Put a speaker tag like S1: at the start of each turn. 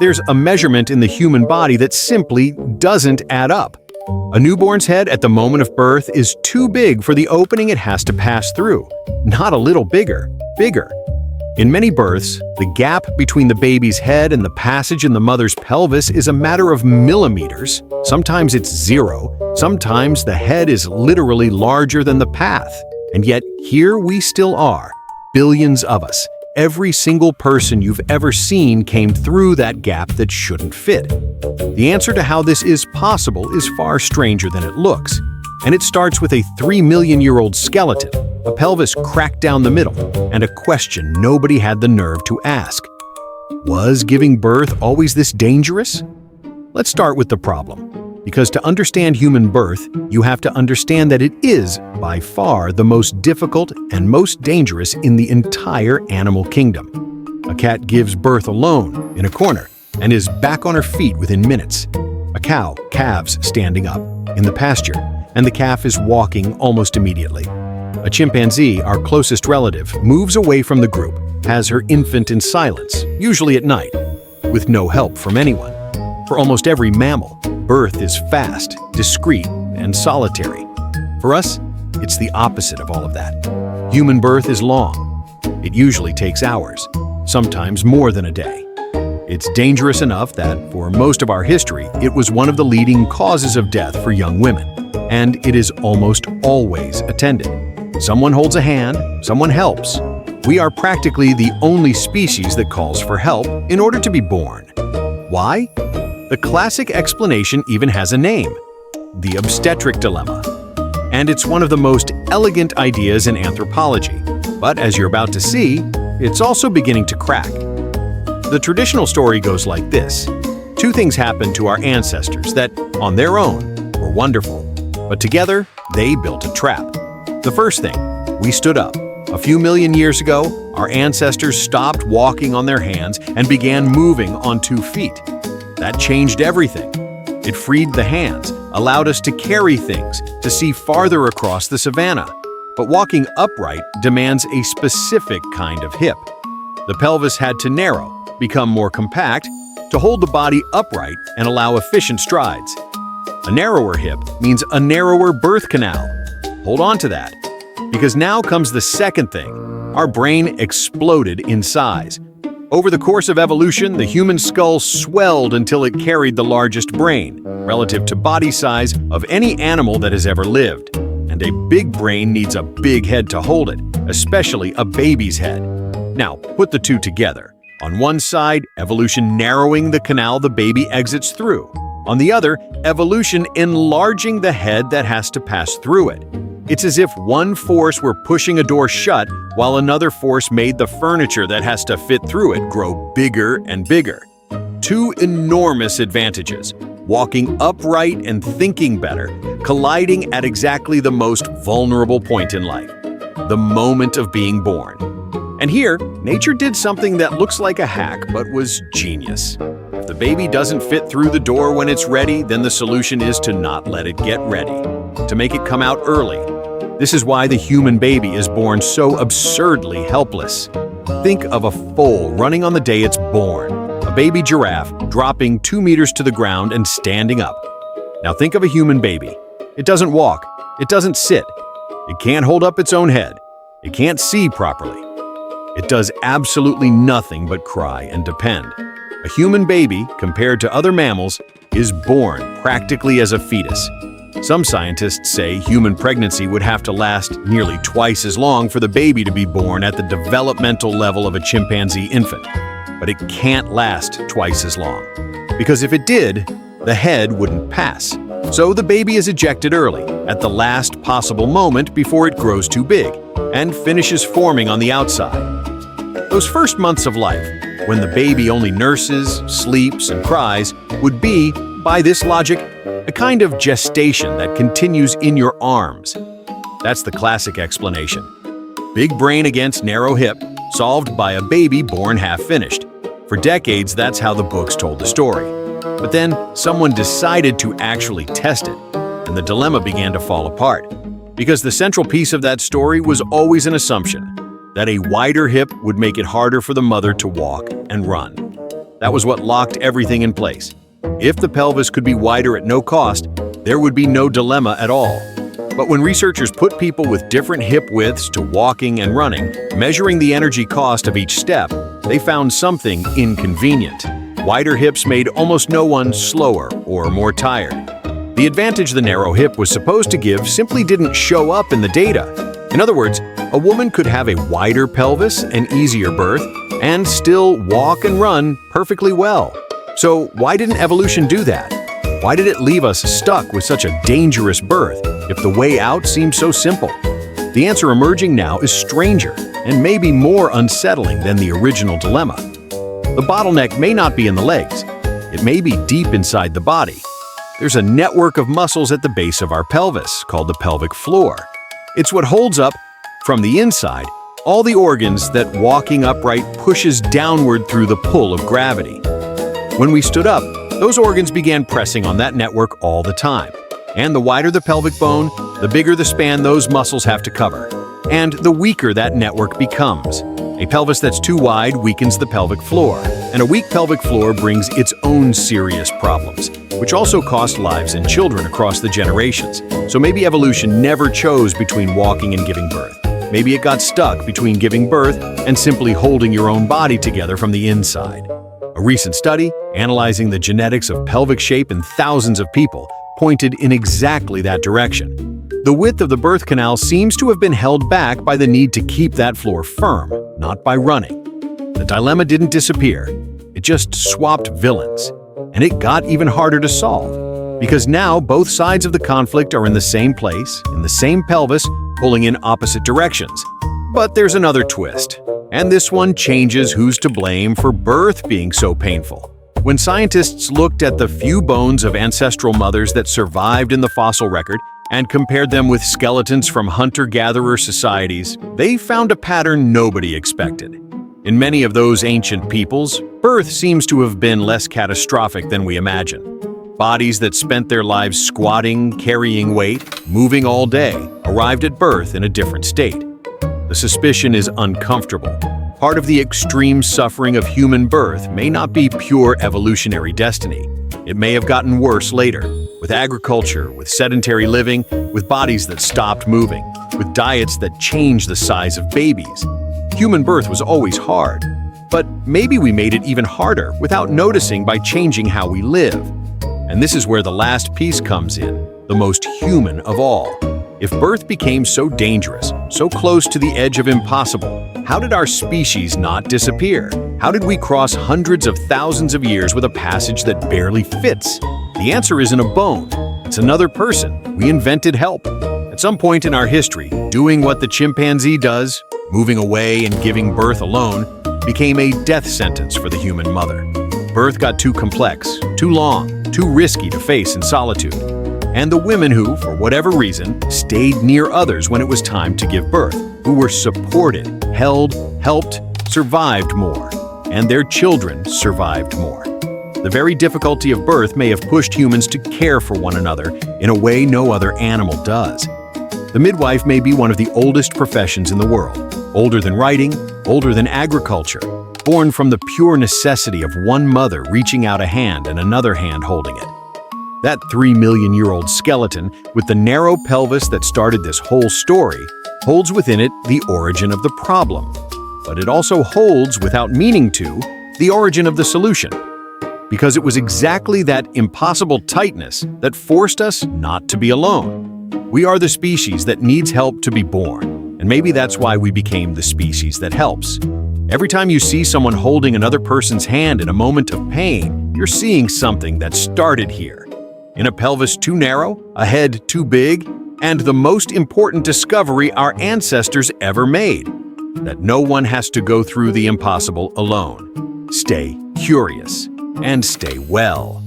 S1: There's a measurement in the human body that simply doesn't add up. A newborn's head at the moment of birth is too big for the opening it has to pass through. Not a little bigger, bigger. In many births, the gap between the baby's head and the passage in the mother's pelvis is a matter of millimeters. Sometimes it's 0. Sometimes the head is literally larger than the path. And yet, here we still are, billions of us. Every single person you've ever seen came through that gap that shouldn't fit. The answer to how this is possible is far stranger than it looks. And it starts with a 3-million-year-old skeleton, a pelvis cracked down the middle, and a question nobody had the nerve to ask. Was giving birth always this dangerous? Let's start with the problem, because to understand human birth, you have to understand that it is, by far, the most difficult and most dangerous in the entire animal kingdom. A cat gives birth alone, in a corner, and is back on her feet within minutes. A cow calves standing up, in the pasture, and the calf is walking almost immediately. A chimpanzee, our closest relative, moves away from the group, has her infant in silence, usually at night, with no help from anyone. For almost every mammal, birth is fast, discreet, and solitary. For us, it's the opposite of all of that. Human birth is long. It usually takes hours, sometimes more than a day. It's dangerous enough that, for most of our history, it was one of the leading causes of death for young women. And it is almost always attended. Someone holds a hand, someone helps. We are practically the only species that calls for help in order to be born. Why? The classic explanation even has a name: the obstetric dilemma. And it's one of the most elegant ideas in anthropology. But as you're about to see, it's also beginning to crack. The traditional story goes like this. Two things happened to our ancestors that, on their own, were wonderful. But together, they built a trap. The first thing, we stood up. A few million years ago, our ancestors stopped walking on their hands and began moving on 2 feet. That changed everything. It freed the hands, allowed us to carry things, to see farther across the savanna. But walking upright demands a specific kind of hip. The pelvis had to narrow, become more compact, to hold the body upright and allow efficient strides. A narrower hip means a narrower birth canal. Hold on to that. Because now comes the second thing. Our brain exploded in size. Over the course of evolution, the human skull swelled until it carried the largest brain, relative to body size, of any animal that has ever lived. And a big brain needs a big head to hold it, especially a baby's head. Now, put the two together. On one side, evolution narrowing the canal the baby exits through. On the other, evolution enlarging the head that has to pass through it. It's as if one force were pushing a door shut while another force made the furniture that has to fit through it grow bigger and bigger. Two enormous advantages: walking upright and thinking better, colliding at exactly the most vulnerable point in life, the moment of being born. And here, nature did something that looks like a hack but was genius. If the baby doesn't fit through the door when it's ready, then the solution is to not let it get ready, to make it come out early. This is why the human baby is born so absurdly helpless. Think of a foal running on the day it's born, a baby giraffe dropping 2 meters to the ground and standing up. Now think of a human baby. It doesn't walk, it doesn't sit, it can't hold up its own head, it can't see properly. It does absolutely nothing but cry and depend. A human baby, compared to other mammals, is born practically as a fetus. Some scientists say human pregnancy would have to last nearly twice as long for the baby to be born at the developmental level of a chimpanzee infant. But it can't last twice as long. Because if it did, the head wouldn't pass. So the baby is ejected early, at the last possible moment before it grows too big, and finishes forming on the outside. Those first months of life, when the baby only nurses, sleeps, and cries, would be, by this logic, a kind of gestation that continues in your arms. That's the classic explanation. Big brain against narrow hip, solved by a baby born half-finished. For decades, that's how the books told the story. But then, someone decided to actually test it, and the dilemma began to fall apart. Because the central piece of that story was always an assumption, that a wider hip would make it harder for the mother to walk and run. That was what locked everything in place. If the pelvis could be wider at no cost, there would be no dilemma at all. But when researchers put people with different hip widths to walking and running, measuring the energy cost of each step, they found something inconvenient. Wider hips made almost no one slower or more tired. The advantage the narrow hip was supposed to give simply didn't show up in the data. In other words, a woman could have a wider pelvis and easier birth and still walk and run perfectly well. So why didn't evolution do that? Why did it leave us stuck with such a dangerous birth if the way out seemed so simple? The answer emerging now is stranger and maybe more unsettling than the original dilemma. The bottleneck may not be in the legs. It may be deep inside the body. There's a network of muscles at the base of our pelvis called the pelvic floor. It's what holds up, from the inside, all the organs that walking upright pushes downward through the pull of gravity. When we stood up, those organs began pressing on that network all the time. And the wider the pelvic bone, the bigger the span those muscles have to cover. And the weaker that network becomes. A pelvis that's too wide weakens the pelvic floor, and a weak pelvic floor brings its own serious problems, which also cost lives in children across the generations. So maybe evolution never chose between walking and giving birth. Maybe it got stuck between giving birth and simply holding your own body together from the inside. A recent study, analyzing the genetics of pelvic shape in thousands of people, pointed in exactly that direction. The width of the birth canal seems to have been held back by the need to keep that floor firm, not by running. The dilemma didn't disappear. It just swapped villains. And it got even harder to solve, because now both sides of the conflict are in the same place, in the same pelvis, pulling in opposite directions. But there's another twist, and this one changes who's to blame for birth being so painful. When scientists looked at the few bones of ancestral mothers that survived in the fossil record and compared them with skeletons from hunter-gatherer societies, they found a pattern nobody expected. In many of those ancient peoples, birth seems to have been less catastrophic than we imagine. Bodies that spent their lives squatting, carrying weight, moving all day, arrived at birth in a different state. The suspicion is uncomfortable. Part of the extreme suffering of human birth may not be pure evolutionary destiny. It may have gotten worse later, with agriculture, with sedentary living, with bodies that stopped moving, with diets that changed the size of babies. Human birth was always hard, but maybe we made it even harder without noticing by changing how we live. And this is where the last piece comes in, the most human of all. If birth became so dangerous, so close to the edge of impossible, how did our species not disappear? How did we cross hundreds of thousands of years with a passage that barely fits? The answer isn't a bone. It's another person. We invented help. At some point in our history, doing what the chimpanzee does, moving away and giving birth alone, became a death sentence for the human mother. Birth got too complex, too long, too risky to face in solitude. And the women who, for whatever reason, stayed near others when it was time to give birth, who were supported, held, helped, survived more. And their children survived more. The very difficulty of birth may have pushed humans to care for one another in a way no other animal does. The midwife may be one of the oldest professions in the world, older than writing, older than agriculture, born from the pure necessity of one mother reaching out a hand and another hand holding it. That 3-million-year-old skeleton, with the narrow pelvis that started this whole story, holds within it the origin of the problem. But it also holds, without meaning to, the origin of the solution. Because it was exactly that impossible tightness that forced us not to be alone. We are the species that needs help to be born, and maybe that's why we became the species that helps. Every time you see someone holding another person's hand in a moment of pain, you're seeing something that started here. In a pelvis too narrow, a head too big, and the most important discovery our ancestors ever made, that no one has to go through the impossible alone. Stay curious and stay well.